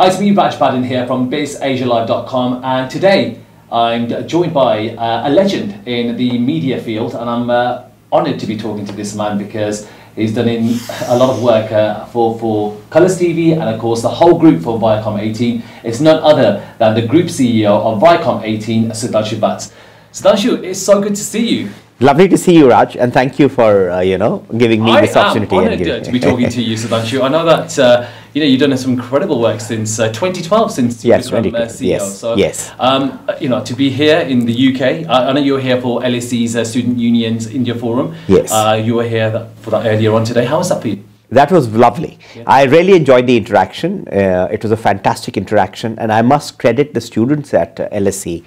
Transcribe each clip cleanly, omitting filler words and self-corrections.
Hi, it's me, Baddhan here from BizAsiaLive.com, and today I'm joined by a legend in the media field, and I'm honoured to be talking to this man because he's done a lot of work for Colours TV and of course the whole group for Viacom18. It's none other than the group CEO of Viacom18, Sudhanshu Vats. Sudhanshu, it's so good to see you. Lovely to see you, Raj, and thank you for giving me this opportunity. I'm honoured to be talking to you, Sudhanshu. I know that you've done some incredible work since 2012, since you became CEO. Yes, so, yes. To be here in the UK, I know you were here for LSE's Student Union's India Forum. Yes. You were here for that earlier on today. How was that for you? That was lovely. Yeah. I really enjoyed the interaction. It was a fantastic interaction, and I must credit the students at LSE,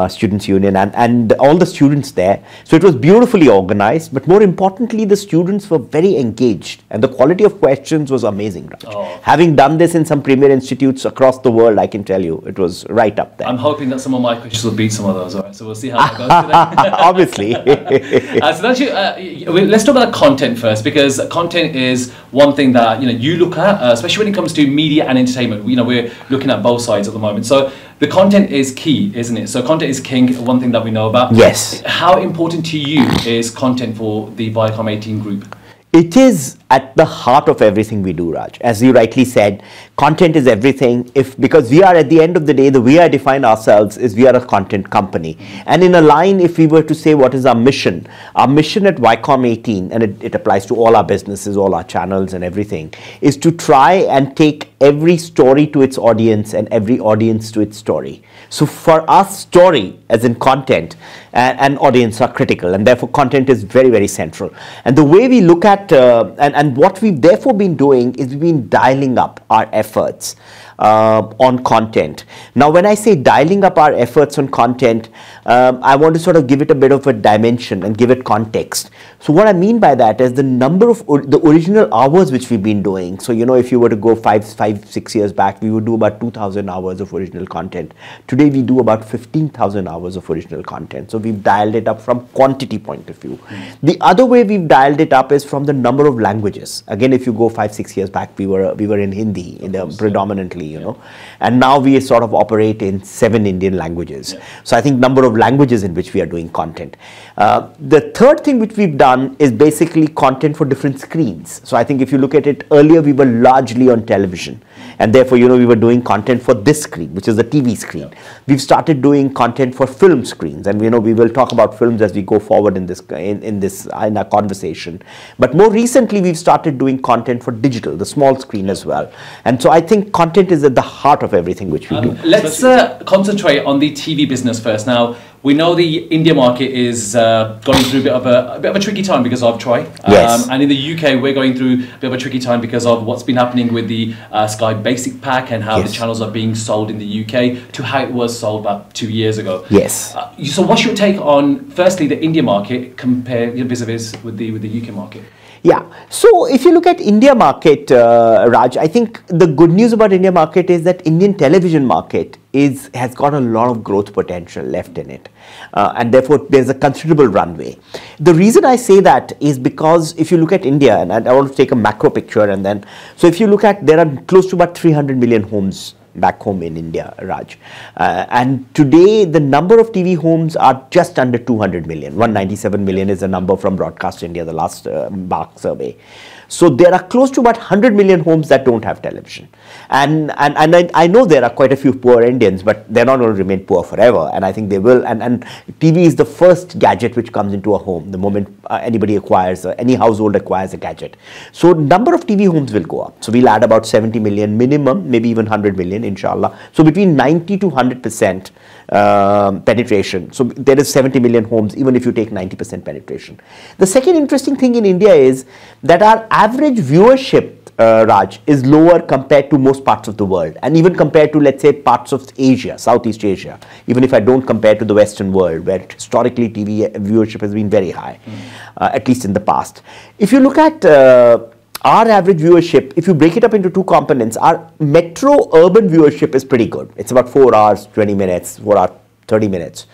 Students Union, and all the students there. So it was beautifully organized, but more importantly, the students were very engaged, and the quality of questions was amazing, Raj. Oh. Having done this in some premier institutes across the world, I can tell you, it was right up there. I'm hoping that some of my questions will beat some of those, all right? So we'll see how that goes today. Obviously. So let's talk about content first, because content is one thing that you look at, especially when it comes to media and entertainment. We're looking at both sides at the moment. So the content is key, isn't it? So content is king, one thing that we know about. Yes. How important to you is content for the Viacom18 group? It is at the heart of everything we do, Raj. As you rightly said, content is everything. Because we are, at the end of the day, the way I define ourselves is we are a content company. And in a line, if we were to say what is our mission at Viacom18, and it applies to all our businesses, all our channels and everything, is to try and take every story to its audience and every audience to its story. So for us, story, as in content, and audience are critical, and therefore content is very, very central. And the way we look at, and what we've therefore been doing is we've been dialing up our efforts on content. Now, when I say dialing up our efforts on content, I want to sort of give it a bit of a dimension and give it context. So what I mean by that is the number of the original hours which we've been doing. So, if you were to go 6 years back, we would do about 2,000 hours of original content. Today, we do about 15,000 hours of original content. So we've dialed it up from quantity point of view. The other way we've dialed it up is from the number of languages. Again, if you go 5-6 years back, we were in Hindi predominantly. And now we sort of operate in 7 Indian languages. Yeah. So I think number of languages in which we are doing content. The third thing which we've done is basically content for different screens. So I think if you look at it, earlier we were largely on television, and therefore we were doing content for this screen, which is the TV screen. Yeah. We've started doing content for film screens, and we will talk about films as we go forward in our conversation. But more recently, we've started doing content for digital, the small screen as well. And so I think content is at the heart of everything which we do. Let's concentrate on the TV business first. Now, we know the India market is going through a bit of a tricky time because of Troy. Yes. And in the UK, we're going through a bit of a tricky time because of what's been happening with the Sky Basic Pack and how the channels are being sold in the UK to how it was sold about 2 years ago. Yes. So what's your take on, firstly, the India market compared vis-a-vis with the UK market? Yeah, so if you look at India market, Raj, I think the good news about India market is that Indian television market has got a lot of growth potential left in it, and therefore there's a considerable runway. The reason I say that is because if you look at India, and I want to take a macro picture, and then, so if you look at, there are close to about 300 million homes back home in India, Raj. And today, the number of TV homes are just under 200 million. 197 million is the number from Broadcast India, the last BARC survey. So there are close to about 100 million homes that don't have television. And I know there are quite a few poor Indians, but they're not going to remain poor forever. And I think they will. And TV is the first gadget which comes into a home the moment anybody acquires, any household acquires a gadget. So number of TV homes will go up. So we'll add about 70 million minimum, maybe even 100 million, inshallah. So between 90 to 100% penetration. So there is 70 million homes, even if you take 90% penetration. The second interesting thing in India is that our average viewership, Raj, is lower compared to most parts of the world, and even compared to, let's say, parts of Asia, Southeast Asia, even if I don't compare to the Western world, where historically TV viewership has been very high, at least in the past. If you look at our average viewership, if you break it up into two components, our metro urban viewership is pretty good. It's about 4 hours, 20 minutes, 4 hours, 30 minutes.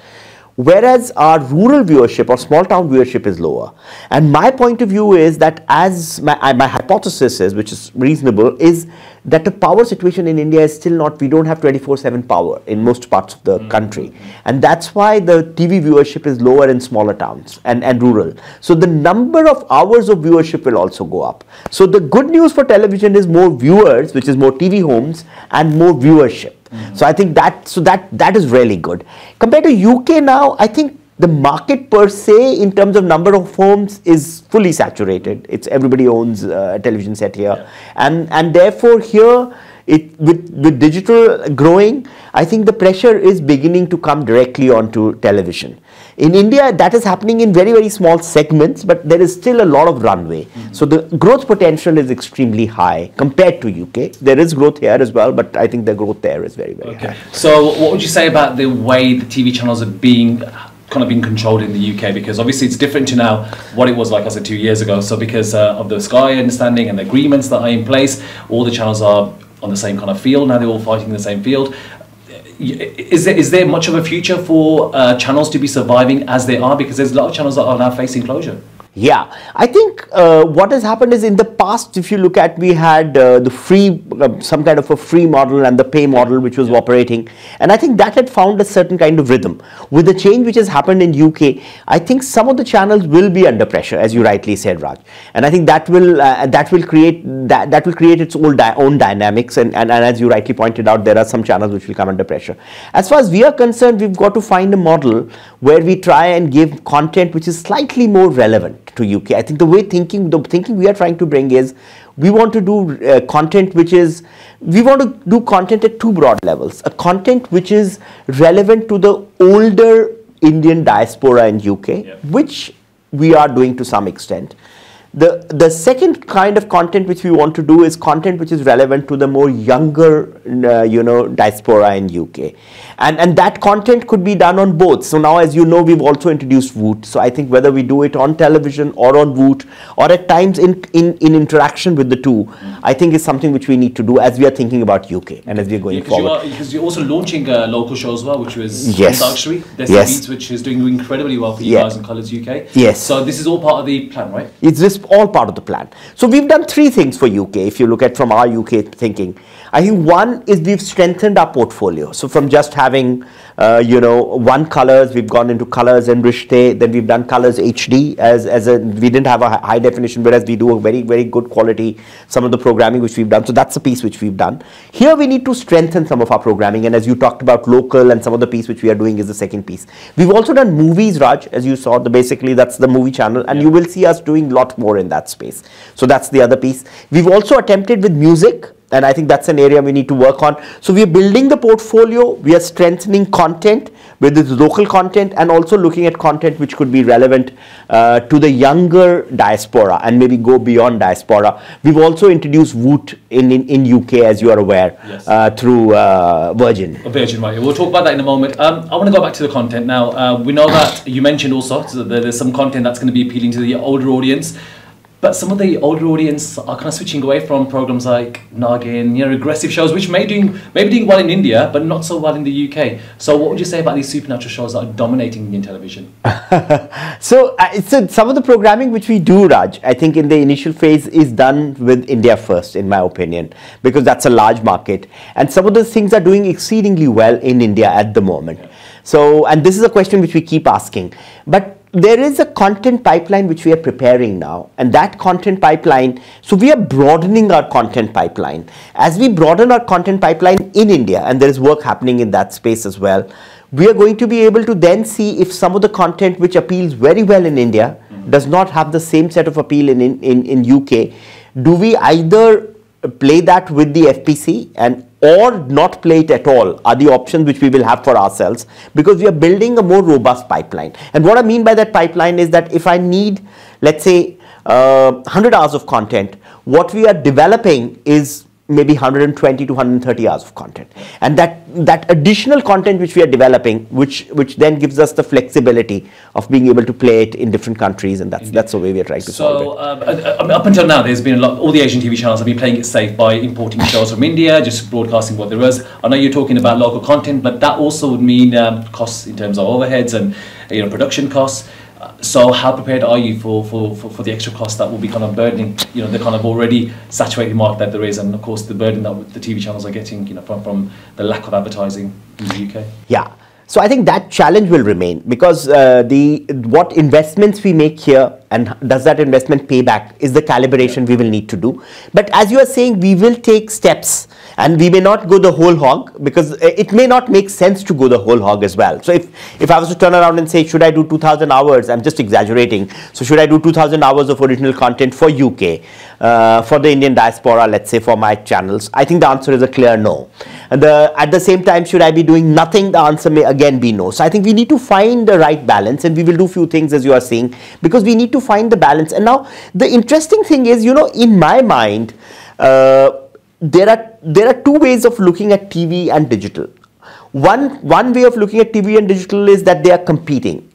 whereas our rural viewership or small town viewership is lower. And my point of view is that, as my hypothesis is, which is reasonable, is that the power situation in India is still not, we don't have 24/7 power in most parts of the country. And that's why the TV viewership is lower in smaller towns and rural. So the number of hours of viewership will also go up. So the good news for television is more viewers, which is more TV homes, and more viewership. So I think that is really good. Compared to UK now, I think the market per se in terms of number of homes is fully saturated. It's everybody owns a television set here, and therefore here with digital growing, I think the pressure is beginning to come directly onto television. In India, that is happening in very, very small segments, but there is still a lot of runway. So the growth potential is extremely high compared to UK. There is growth here as well, but I think the growth there is very, very high. So what would you say about the way the TV channels are being controlled in the UK? Because obviously it's different to now what it was like, I said, 2 years ago. So because of the Sky understanding and the agreements that are in place, all the channels are on the same kind of field. Now they're all fighting in the same field. Is there much of a future for channels to be surviving as they are? Because there's a lot of channels that are now facing closure. Yeah, I think what has happened is in the past, if you look at, we had the free, some kind of a free model and the pay model which was operating, and I think that had found a certain kind of rhythm. With the change which has happened in UK, I think some of the channels will be under pressure, as you rightly said, Raj, and I think that will create its own dynamics, and as you rightly pointed out, there are some channels which will come under pressure. As far as we are concerned, we've got to find a model where we try and give content which is slightly more relevant to UK. I think the thinking we are trying to bring is, we want to do content which is, we want to do content at two broad levels. A content which is relevant to the older Indian diaspora in UK, which we are doing to some extent. The second kind of content which we want to do is content which is relevant to the more younger, diaspora in UK. And that content could be done on both. So now, as you know, we've also introduced Voot. So I think whether we do it on television or on Voot, or at times in interaction with the two, I think is something which we need to do as we are thinking about UK and as we are going forward. Because you're also launching a local show as well, which was Luxury, Beats, which is doing incredibly well for you guys in Colours UK. Yes. So this is all part of the plan, right? It's just all part of the plan. So we've done three things for UK, if you look at from our UK thinking. I think one is we've strengthened our portfolio. So from just having, one Colours, we've gone into Colours and Rishte, then we've done Colours HD we didn't have a high definition, whereas we do a very, very good quality, some of the programming which we've done. So that's a piece which we've done. Here we need to strengthen some of our programming, and as you talked about local, and some of the piece which we are doing is the second piece. We've also done movies, Raj, as you saw, basically that's the movie channel, and you will see us doing a lot more in that space. So that's the other piece. We've also attempted with music, and I think that's an area we need to work on. So we are building the portfolio, we are strengthening content with this local content, and also looking at content which could be relevant to the younger diaspora and maybe go beyond diaspora. We've also introduced Voot in UK, as you are aware, through Virgin. Virgin, right. We'll talk about that in a moment. I want to go back to the content now. We know that you mentioned also that there's some content that's going to be appealing to the older audience. But some of the older audience are kind of switching away from programs like Nagin, aggressive shows, which may be doing well in India, but not so well in the UK. So what would you say about these supernatural shows that are dominating Indian television? So some of the programming which we do, Raj, I think in the initial phase is done with India first, in my opinion, because that's a large market. And some of those things are doing exceedingly well in India at the moment. So, and this is a question which we keep asking. But there is a content pipeline which we are preparing now, and that content pipeline, so we are broadening our content pipeline. As we broaden our content pipeline in India, and there is work happening in that space as well, we are going to be able to then see if some of the content which appeals very well in India does not have the same set of appeal in UK. Do we either play that with the FPC or not play it at all are the options which we will have for ourselves, because we are building a more robust pipeline. And what I mean by that pipeline is that if I need, let's say, 100 hours of content, what we are developing is maybe 120 to 130 hours of content, and that additional content which we are developing, which then gives us the flexibility of being able to play it in different countries, and that's the way we are trying to solve it. Up until now, there's been a lot. All the Asian TV channels have been playing it safe by importing shows from India, just broadcasting what there is. I know you're talking about local content, but that also would mean costs in terms of overheads and production costs. So how prepared are you for the extra costs that will be kind of burdening, the kind of already saturated market that there is, and of course the burden that the TV channels are getting, from the lack of advertising in the UK? Yeah. So I think that challenge will remain, because what investments we make here and does that investment pay back is the calibration we will need to do. But as you are saying, we will take steps, and we may not go the whole hog, because it may not make sense to go the whole hog as well. So if I was to turn around and say, should I do 2,000 hours, I'm just exaggerating, so should I do 2,000 hours of original content for UK, for the Indian diaspora, let's say, for my channels? I think the answer is a clear no. And at the same time, should I be doing nothing? The answer may again be no. So I think we need to find the right balance, and we will do few things, as you are saying, because we need to find the balance. And now the interesting thing is, in my mind, there are two ways of looking at TV and digital. One way of looking at TV and digital is that they are competing.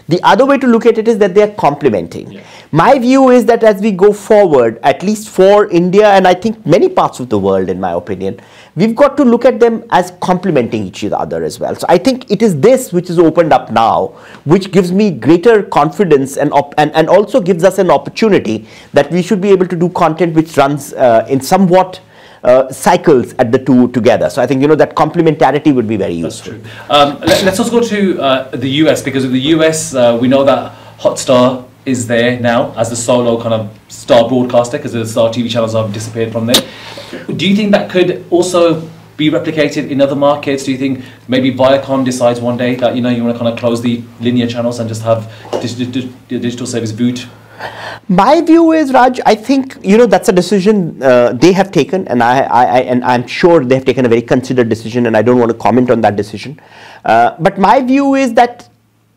The other way to look at it is that they are complementing. Yeah. My view is that as we go forward, at least for India, and I think many parts of the world, in my opinion, we've got to look at them as complementing each other as well. So I think it is this which is opened up now, which gives me greater confidence and also gives us an opportunity that we should be able to do content which runs in somewhat cycles at the two together. So I think that complementarity would be very useful. That's true. Let's also go to the US, because in the US we know that Hotstar is there now as the solo kind of star broadcaster, because the star TV channels have disappeared from there. Do you think that could also be replicated in other markets? Do you think maybe Viacom decides one day that you want to kind of close the linear channels and just have digital service Voot? My view is, Raj, I think that's a decision they have taken, and I'm sure they have taken a very considered decision, and I don't want to comment on that decision. But my view is that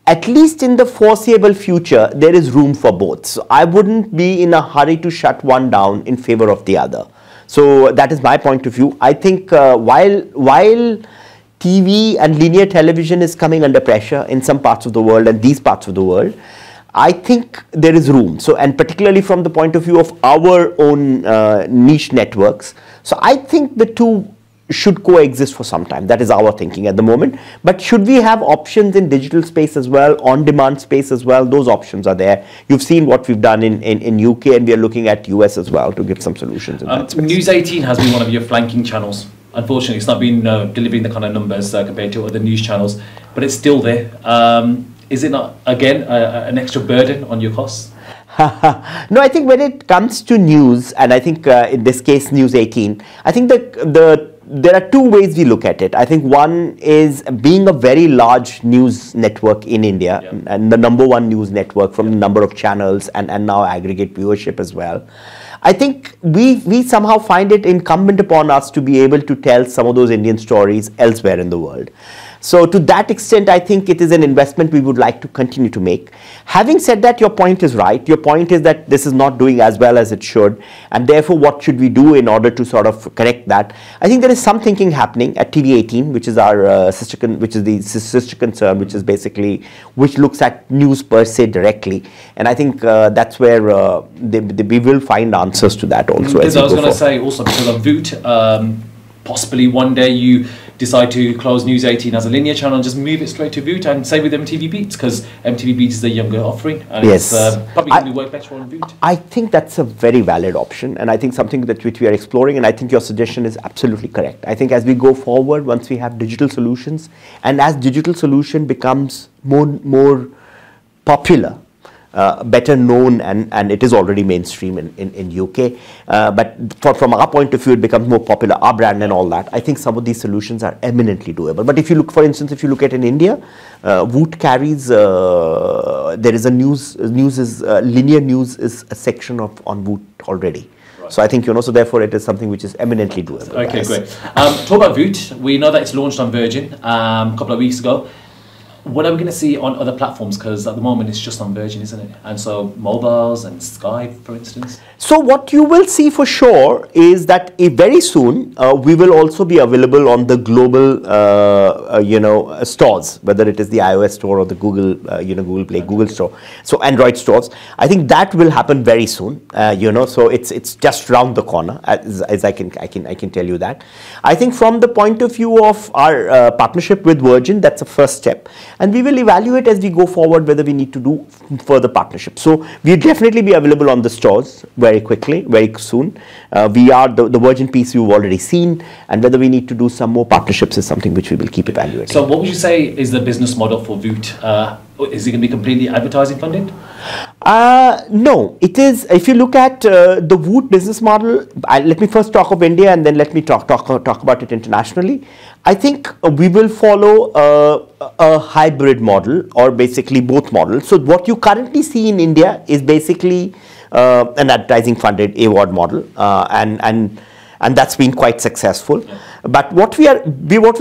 at least in the foreseeable future, there is room for both. So I wouldn't be in a hurry to shut one down in favor of the other. So that is my point of view. I think while TV and linear television is coming under pressure in some parts of the world and these parts of the world, I think there is room. So, and particularly from the point of view of our own niche networks. So I think the two should coexist for some time. That is our thinking at the moment. But should we have options in digital space as well, on-demand space as well? Those options are there. You've seen what we've done in UK, and we are looking at US as well to give some solutions in that space. News 18 has been one of your flanking channels. Unfortunately, it's not been delivering the kind of numbers compared to other news channels, but it's still there. Is it not, again, an extra burden on your costs? No, I think when it comes to news, and I think in this case, News 18, I think there are two ways we look at it. I think one is being a very large news network in India, yeah, and the #1 news network from the number of channels and now aggregate viewership as well. I think we somehow find it incumbent upon us to be able to tell some of those Indian stories elsewhere in the world. So to that extent, I think it is an investment we would like to continue to make. Having said that, your point is right. Your point is that this is not doing as well as it should, and therefore what should we do in order to sort of correct that? I think there is some thinking happening at TV18, which is our sister concern, which is basically, which looks at news per se directly, and I think that's where we will find answers to that also. Because I was going to say also, because of Voot, possibly one day you decide to close News 18 as a linear channel and just move it straight to Voot, and same with MTV Beats, because MTV Beats is the younger offering, and yes, it's probably going to work better on Voot. I think that's a very valid option, and I think something that which we are exploring, and I think your suggestion is absolutely correct. I think as we go forward, once we have digital solutions, and as digital solution becomes more popular, better known, and it is already mainstream in UK, but from our point of view, it becomes more popular, our brand and all that. I think some of these solutions are eminently doable. But if you look, for instance, if you look at in India, Voot carries, there is a linear news is a section on Voot already. Right. So I think, so therefore it is something which is eminently doable. Okay, great. Talk about Voot. We know that it's launched on Virgin a couple of weeks ago. what are we going to see on other platforms? Because at the moment it's just on Virgin, isn't it? And so mobiles and Sky, for instance. So what you will see for sure is that very soon we will also be available on the global, stores, whether it is the iOS store or the Google, Google Play, Google Store, so Android stores. I think that will happen very soon. So it's just round the corner, as I can tell you that. I think from the point of view of our partnership with Virgin, that's a first step. And we will evaluate as we go forward whether we need to do further partnerships. So we'll definitely be available on the stores very quickly, very soon. We are the Virgin piece you've already seen, and whether we need to do some more partnerships is something which we will keep evaluating. So what would you say is the business model for Voot? Is it going to be completely advertising funded? No, it is. If you look at the Voot business model, let me first talk of India and then let me talk about it internationally. I think we will follow a hybrid model, or basically both models. So what you currently see in India is basically an advertising funded AWOD model, and that's been quite successful. Yeah. But what we are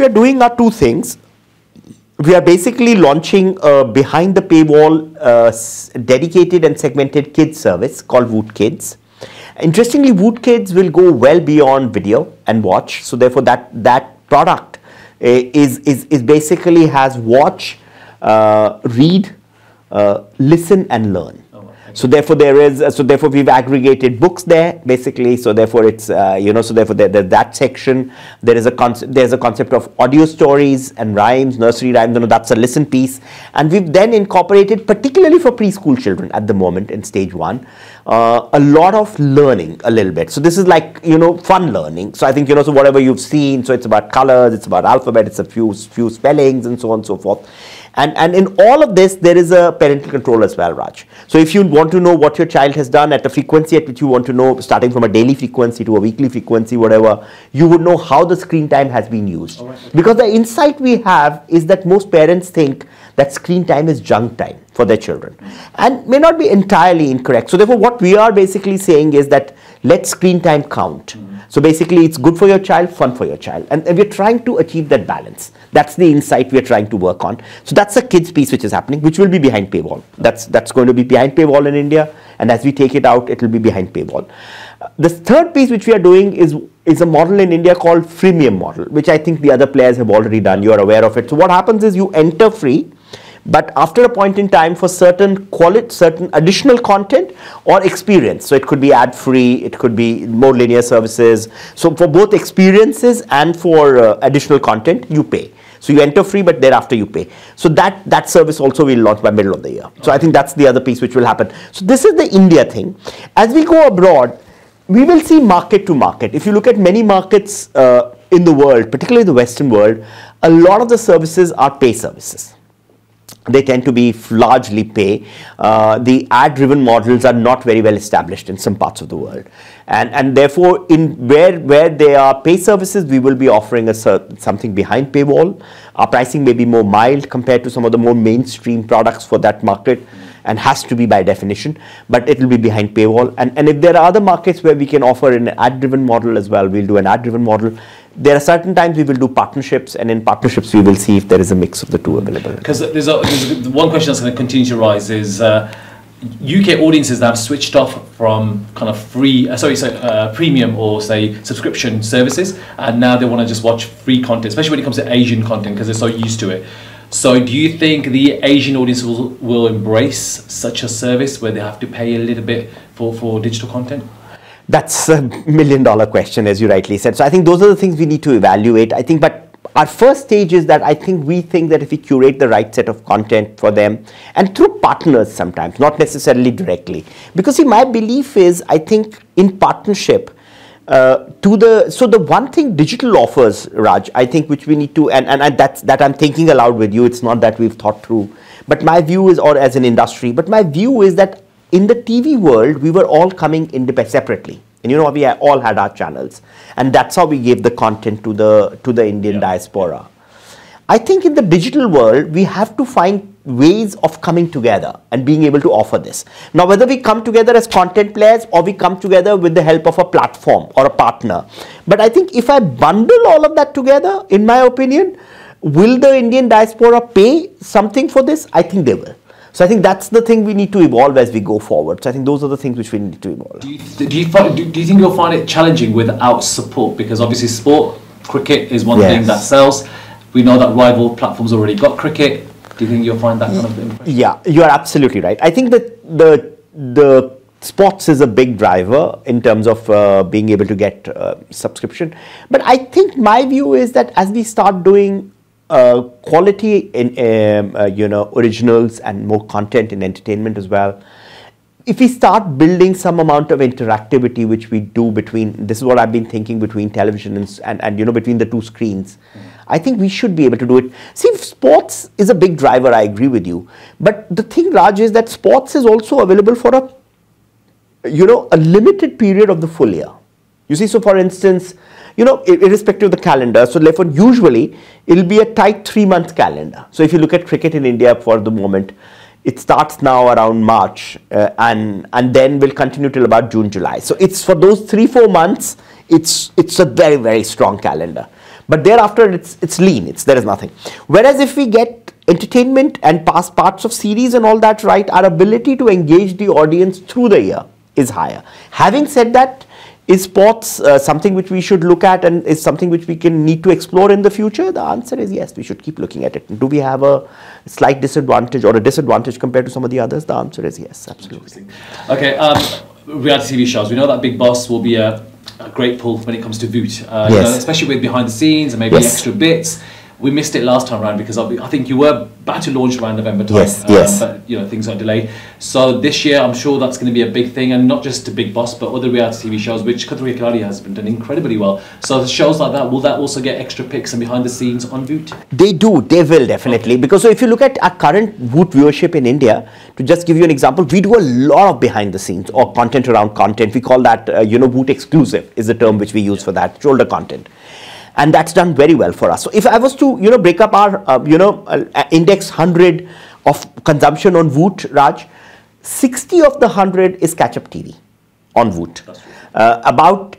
doing are two things. We are basically launching a behind the paywall dedicated and segmented kids service called Voot Kids. Interestingly, Voot Kids will go well beyond video and watch. So therefore that product is basically has watch, read, listen and learn. So therefore we've aggregated books there basically. So therefore it's so therefore there's that section. There's a concept of audio stories and rhymes, nursery rhymes. That's a listen piece, and we've then incorporated, particularly for preschool children at the moment in stage 1, a lot of learning a little bit. So this is like fun learning. So I think so whatever you've seen. So it's about colors, it's about alphabet, it's a few spellings and so on and so forth. And in all of this, there is a parental control as well, Raj. So if you want to know what your child has done at a frequency at which you want to know, starting from a daily frequency to a weekly frequency, whatever, you would know how the screen time has been used. Right, okay. Because the insight we have is that most parents think that screen time is junk time for their children, and may not be entirely incorrect. So therefore, what we are basically saying is that let screen time count. So basically, it's good for your child, fun for your child. And we're trying to achieve that balance. That's the insight we're trying to work on. So that's a kids piece which is happening, which will be behind paywall. That's going to be behind paywall in India. And as we take it out, it will be behind paywall. The third piece which we are doing is a model in India called freemium model, which I think the other players have already done. You're aware of it. So what happens is you enter free, but after a point in time, for certain additional content or experience. So it could be ad free, it could be more linear services. So for both experiences and for additional content, you pay. So you enter free, but thereafter you pay. So that service also will launch by middle of the year. So I think that's the other piece which will happen. So this is the India thing. As we go abroad, we will see market to market. If you look at many markets in the world, particularly the Western world, a lot of the services are pay services. They tend to be largely pay. The ad-driven models are not very well established in some parts of the world, and therefore, in where they are pay services, we will be offering something behind paywall. Our pricing may be more mild compared to some of the more mainstream products for that market, and has to be by definition, but it will be behind paywall. And if there are other markets where we can offer an ad-driven model as well, we'll do an ad-driven model. There are certain times we will do partnerships, and in partnerships we will see if there is a mix of the two available. Because there's one question that's going to continue to rise is UK audiences that have switched off from kind of premium or say subscription services, and now they want to just watch free content, especially when it comes to Asian content because they're so used to it. So do you think the Asian audience will embrace such a service where they have to pay a little bit for digital content? That's a $1 million question, as you rightly said. So I think those are the things we need to evaluate. I think, but our first stage is that we think that if we curate the right set of content for them, and through partners sometimes, not necessarily directly. Because see, my belief is, I think in partnership, so the one thing digital offers, Raj, I think which we need to, and that I'm thinking aloud with you, it's not that we've thought through, but my view is, or as an industry, but my view is that in the TV world, we were all coming separately. And we all had our channels. And that's how we gave the content to the Indian diaspora. I think in the digital world, we have to find ways of coming together and being able to offer this. Now, whether we come together as content players or we come together with the help of a platform or a partner. But I think if I bundle all of that together, in my opinion, Will the Indian diaspora pay something for this? I think they will. So I think that's the thing we need to evolve as we go forward. So I think those are the things which we need to evolve. Do you think you'll find it challenging without support? Because obviously sport, cricket is one thing that sells. We know that rival platforms already got cricket. Do you think you'll find that kind of impression? Yeah, you are absolutely right. I think that the sports is a big driver in terms of being able to get subscription. But I think my view is that as we start doing quality in originals and more content in entertainment as well, if we start building some amount of interactivity, which we do between, this is what I've been thinking, between television and between the two screens, I think we should be able to do it. See, sports is a big driver, I agree with you. But the thing, Raj, is that sports is also available for a limited period of the full year. You see, so for instance, irrespective of the calendar, so therefore usually it'll be a tight 3-month calendar. So if you look at cricket in India for the moment, it starts now around March and then will continue till about June, July. So it's for those 3-4 months, it's a very, very strong calendar. But thereafter it's lean, there is nothing. Whereas if we get entertainment and past parts of series and all that right, our ability to engage the audience through the year is higher. Having said that, is sports something which we should look at and is something which we need to explore in the future? The answer is yes, we should keep looking at it. Do we have a slight disadvantage or a disadvantage compared to some of the others? The answer is yes, absolutely. Okay, reality TV shows. We know that Big Boss will be a great pull when it comes to Voot, especially with behind the scenes and maybe extra bits. We missed it last time around because I think you were about to launch around November time, but things got delayed. So this year, I'm sure that's going to be a big thing, and not just to Big Boss, but other reality TV shows, which Khatri Khiladi has been done incredibly well. So the shows like that, will that also get extra picks and behind the scenes on Voot? They do, they will definitely, because so if you look at our current Voot viewership in India, to just give you an example, we do a lot of behind the scenes or content around content. We call that Voot exclusive is the term which we use for that, shoulder content. And that's done very well for us. So if I was to, break up our, index 100 of consumption on Voot, Raj, 60 of the 100 is catch-up TV on Voot. About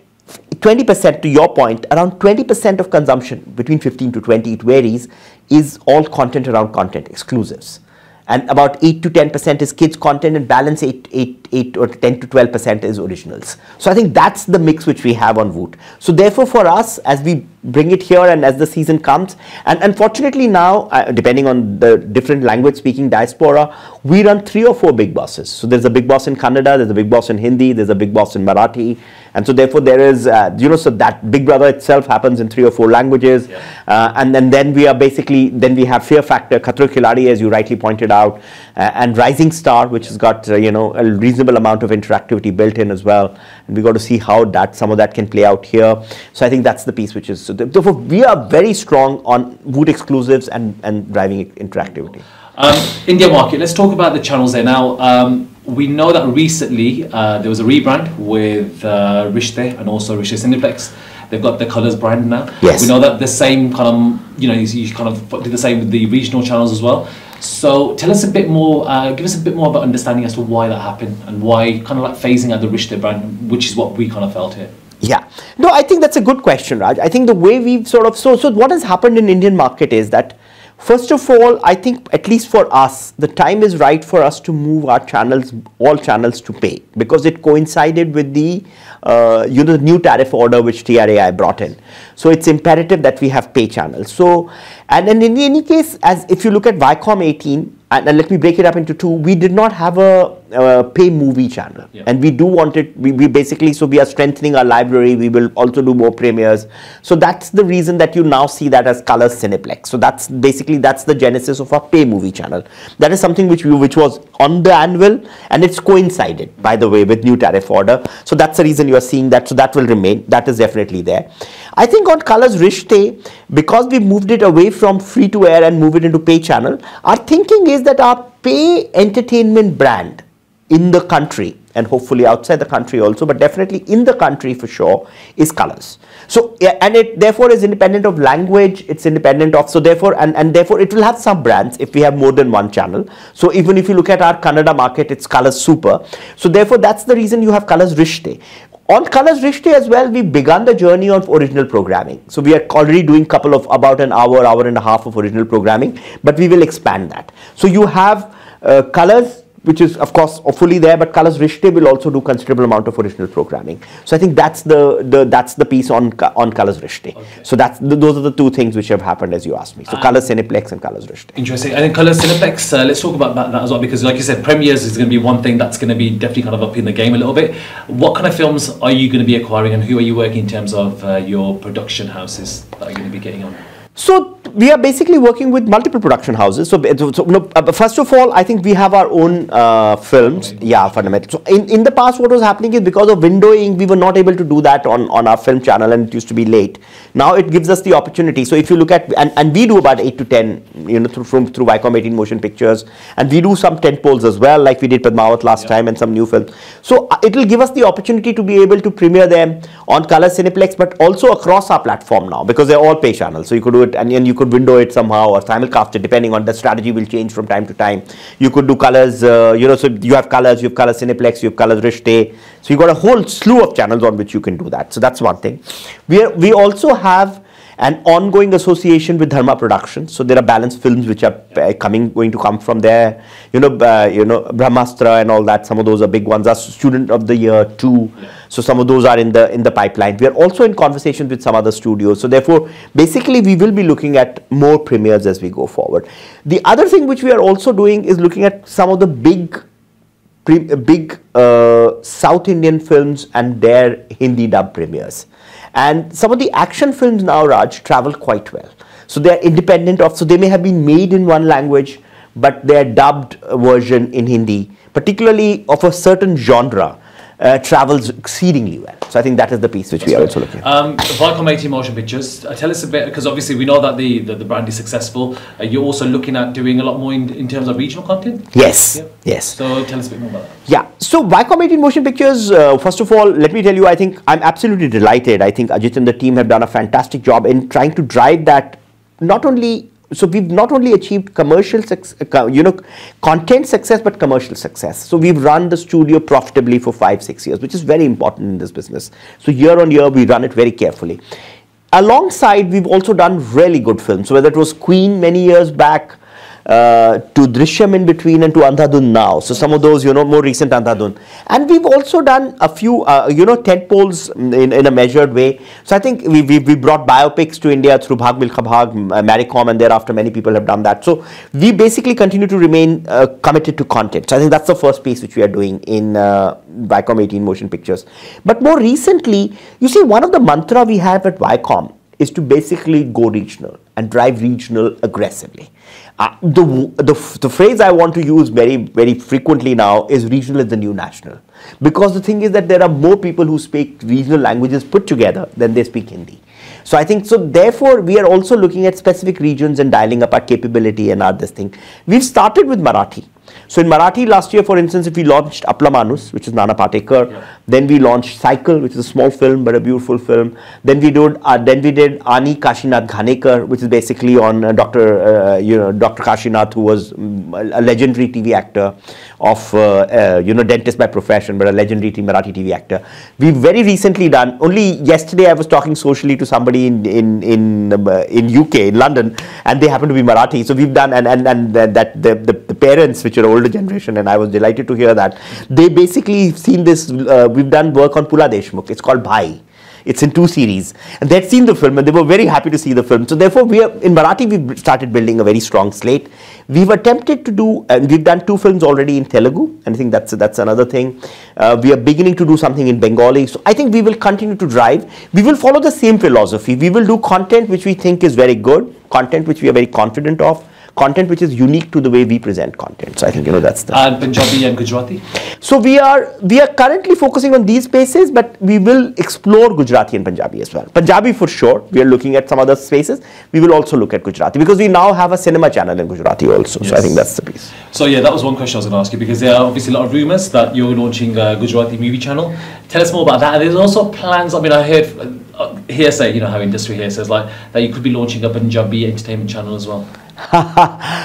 20%, to your point, around 20% of consumption, between 15 to 20, it varies, is all content around content, exclusives. And about 8 to 10% is kids content, and balance 8 or 10 to 12% is originals. So I think that's the mix which we have on Voot. So therefore for us, as we bring it here and as the season comes, and unfortunately now, depending on the different language speaking diaspora, we run 3 or 4 Big Bosses. So there's a Big Boss in Kannada, there's a Big Boss in Hindi, there's a Big Boss in Marathi. And so therefore there is, so that Big Brother itself happens in 3 or 4 languages. And then we are basically, then we have Fear Factor, Khatri Khiladi, as you rightly pointed out, and Rising Star, which has got, a reasonable amount of interactivity built in as well. And we got to see how some of that can play out here. So I think that's the piece which is, so therefore we are very strong on Voot exclusives and driving interactivity. India market, let's talk about the channels there now. We know that recently there was a rebrand with Rishte and also Rishte Cineplex. They've got the colours brand now. Yes. We know that the same kind of, you kind of did the same with the regional channels as well. So tell us a bit more, give us a bit more of an understanding as to why that happened and why kind of like phasing out the Rishte brand, which is what we kind of felt here. Yeah, no, I think that's a good question, Raj. I think the way we've sort of, so what has happened in Indian market is that, first of all, I think at least for us, the time is right for us to move our channels, all channels to pay, because it coincided with the the new tariff order which TRAI brought in. So it's imperative that we have pay channels. So, and in any case, as if you look at Viacom18, and let me break it up into 2, we did not have a pay movie channel, and we do want it, we basically, so we are strengthening our library, we will also do more premieres. So that's the reason that you now see that as Colors Cineplex. So that's basically, that's the genesis of our pay movie channel. That is something which was on the anvil, and it's coincided, by the way, with new tariff order. So that's the reason you are seeing that, so that will remain, that is definitely there. I think on Colors Rishte, because we moved it away from free to air and move it into pay channel, our thinking is that our pay entertainment brand in the country, and hopefully outside the country also, but definitely in the country for sure, is Colors. So, and it therefore is independent of language, it's independent of, so therefore, and therefore it will have some brands if we have more than one channel. So even if you look at our Kannada market, it's Colors Super. So therefore that's the reason you have Colors Rishte. On Colors Rishte as well, we've begun the journey of original programming. So we are already doing couple of about an hour, hour and a half of original programming, but we will expand that. So you have Colors, which is of course fully there, but Colors Rishte will also do considerable amount of original programming. So I think that's the piece on Colors Rishte. Okay. So those are the two things which have happened as you asked me. So Colors Cineplex and Colors Rishte. Interesting. And in Colors Cineplex, let's talk about that as well, because like you said, premieres is going to be one thing that's going to be definitely kind of up in the game a little bit. What kind of films are you going to be acquiring, and who are you working in terms of your production houses that are going to be getting on? So we are basically working with multiple production houses. So first of all, I think we have our own films. Yeah, fundamentally. So in the past, what was happening is because of windowing, we were not able to do that on our film channel, and it used to be late. Now it gives us the opportunity. So if you look at, and we do about 8 to 10, through Viacom18 Motion Pictures, and we do some tentpoles as well, like we did Padmavat last time, and some new films. So it will give us the opportunity to be able to premiere them on Colors Cineplex, but also across our platform now, because they're all pay channels. So you could do it, and you could window it somehow or simulcast it, depending on the strategy will change from time to time. You could do Colors, so you have Colors Cineplex, you have Colors Rishte. So you've got a whole slew of channels on which you can do that. So that's one thing. We also have an ongoing association with Dharma Productions. So there are balanced films which are going to come from there. Brahmastra and all that. Some of those are big ones. Our Student of the Year 2. Yeah. So some of those are in the pipeline. We are also in conversations with some other studios. So therefore, basically, we will be looking at more premieres as we go forward. The other thing which we are also doing is looking at some of the big South Indian films and their Hindi dub premieres. And some of the action films now, Raj, travel quite well. So they are independent of, so they may have been made in one language, but their dubbed version in Hindi, particularly of a certain genre, travels exceedingly well. So I think that is the piece which we are also looking at. Viacom18 Motion Pictures, tell us a bit, because obviously we know that the brand is successful. You're also looking at doing a lot more in terms of regional content? Yes, yeah. Yes. So tell us a bit more about that. Yeah, so Viacom18 Motion Pictures, first of all, let me tell you, I think I'm absolutely delighted. I think Ajit and the team have done a fantastic job in trying to drive that, so we've not only achieved commercial content success, but commercial success. So we've run the studio profitably for 5-6 years, which is very important in this business. So year on year, we run it very carefully. Alongside, we've also done really good films. So whether it was Queen many years back, to Drishyam in between, and to Andhadhun now. So some of those, more recent Andhadhun. And we've also done a few, tentpoles in a measured way. So I think we brought biopics to India through Bhag Milkha Bhag, Maricom, and thereafter many people have done that. So we basically continue to remain committed to content. So I think that's the first piece which we are doing in Viacom18 Motion Pictures. But more recently, you see, one of the mantra we have at Viacom is to basically go regional and drive regional aggressively. The phrase I want to use very, very frequently now is regional is the new national. Because the thing is that there are more people who speak regional languages put together than they speak Hindi. So I think, so therefore, we are also looking at specific regions and dialing up our capability and our this thing. We've started with Marathi. So in Marathi last year, for instance, if we launched Apla Manus, which is Nana Patekar, then we launched Cycle, which is a small film but a beautiful film. Then we did Ani Kashinath Ghanekar, which is basically on Dr. Kashinath, who was a legendary TV actor of dentist by profession, but a legendary Marathi TV actor. We very recently done. Only yesterday, I was talking socially to somebody in UK, in London, and they happen to be Marathi. So we've done, and that the parents, which are older generation, and I was delighted to hear that they basically seen this. We've done work on Pula Deshmukh. It's called Bhai. It's in 2 series, and they'd seen the film and they were very happy to see the film. So therefore, in Marathi, we've started building a very strong slate. We've attempted to do, and we've done 2 films already in Telugu, and I think that's another thing. We are beginning to do something in Bengali. So I think we will continue to drive. We will follow the same philosophy. We will do content which we think is very good, content which we are very confident of, content which is unique to the way we present content. So I think that's the... And Punjabi and Gujarati? So we are currently focusing on these spaces, but we will explore Gujarati and Punjabi as well. Punjabi for sure. We are looking at some other spaces. We will also look at Gujarati because we now have a cinema channel in Gujarati also. Yes. So I think that's the piece. So yeah, that was one question I was going to ask you, because there are obviously a lot of rumours that you're launching a Gujarati movie channel. Tell us more about that. And there's also plans, I mean, I heard hearsay, how industry hearsay says, like that you could be launching a Punjabi entertainment channel as well.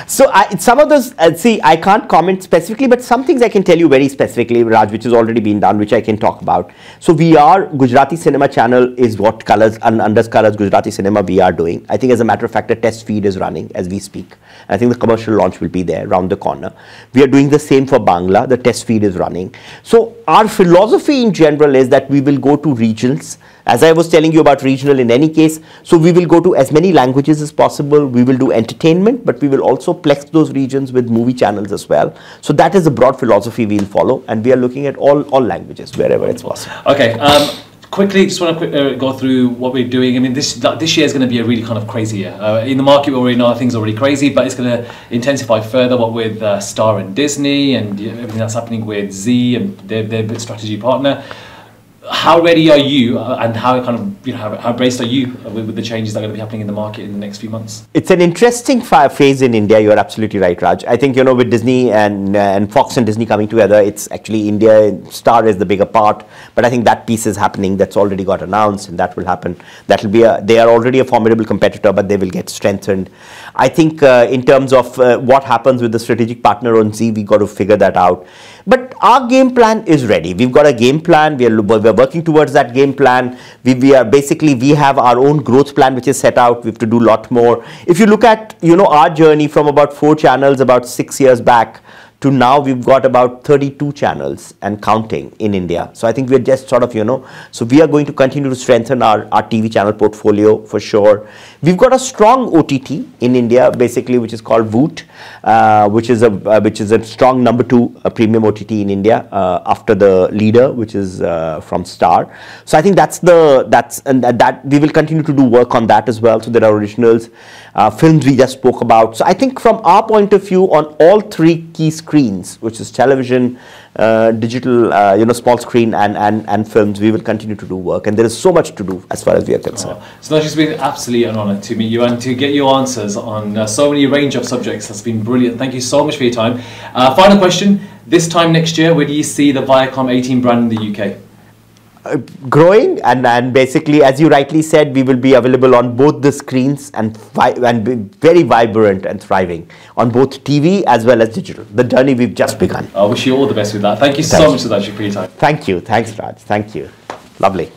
So some of those, see, I can't comment specifically, but some things I can tell you very specifically, Raj, which has already been done, which I can talk about. So Gujarati Cinema channel is what colors and undercolors Gujarati Cinema we are doing. I think as a matter of fact, a test feed is running as we speak. I think the commercial launch will be there around the corner. We are doing the same for Bangla. The test feed is running. So our philosophy in general is that we will go to regions. As I was telling you about regional in any case, so we will go to as many languages as possible. We will do entertainment, but we will also plex those regions with movie channels as well. So that is a broad philosophy we'll follow, and we are looking at all languages wherever it's possible. Okay. Quickly, just want to go through what we're doing. I mean, this year is going to be a really kind of crazy year. In the market, we already know things are already crazy, but it's going to intensify further. What with Star and Disney and everything that's happening with Z and their strategy partner. How ready are you, and how kind of how braced are you with the changes that are going to be happening in the market in the next few months? It's an interesting phase in India. You're absolutely right, Raj. I think with Disney and Fox and Disney coming together, it's actually India. Star is the bigger part, but I think that piece is happening. That's already got announced, and that will happen. That will be they are already a formidable competitor, but they will get strengthened. I think in terms of what happens with the strategic partner on Z, we got to figure that out. But our game plan is ready. We've got a game plan. We're working towards that game plan. We have our own growth plan which is set out. We have to do a lot more. If you look at our journey from about 4 channels about 6 years back to now, we've got about 32 channels and counting in India. So I think we're just sort of, so we are going to continue to strengthen our TV channel portfolio for sure. We've got a strong OTT in India, basically, which is called Voot, which is a strong number 2 premium OTT in India after the leader, which is from Star. So I think that we will continue to do work on that as well. So there are originals, films we just spoke about. So I think from our point of view on all 3 key screens, which is television, digital, small screen and films, we will continue to do work, and there is so much to do as far as we are concerned. So that's just been absolutely an honour to meet you and to get your answers on so many range of subjects. That's been brilliant. Thank you so much for your time. Final question: this time next year, where do you see the Viacom18 brand in the UK? Growing, and basically, as you rightly said, we will be available on both the screens and be very vibrant and thriving on both TV as well as digital. The journey we've just begun. I wish you all the best with that. Thank you so much, Sudhanshu, for your time. Thank you. Thanks, Raj. Thank you. Lovely.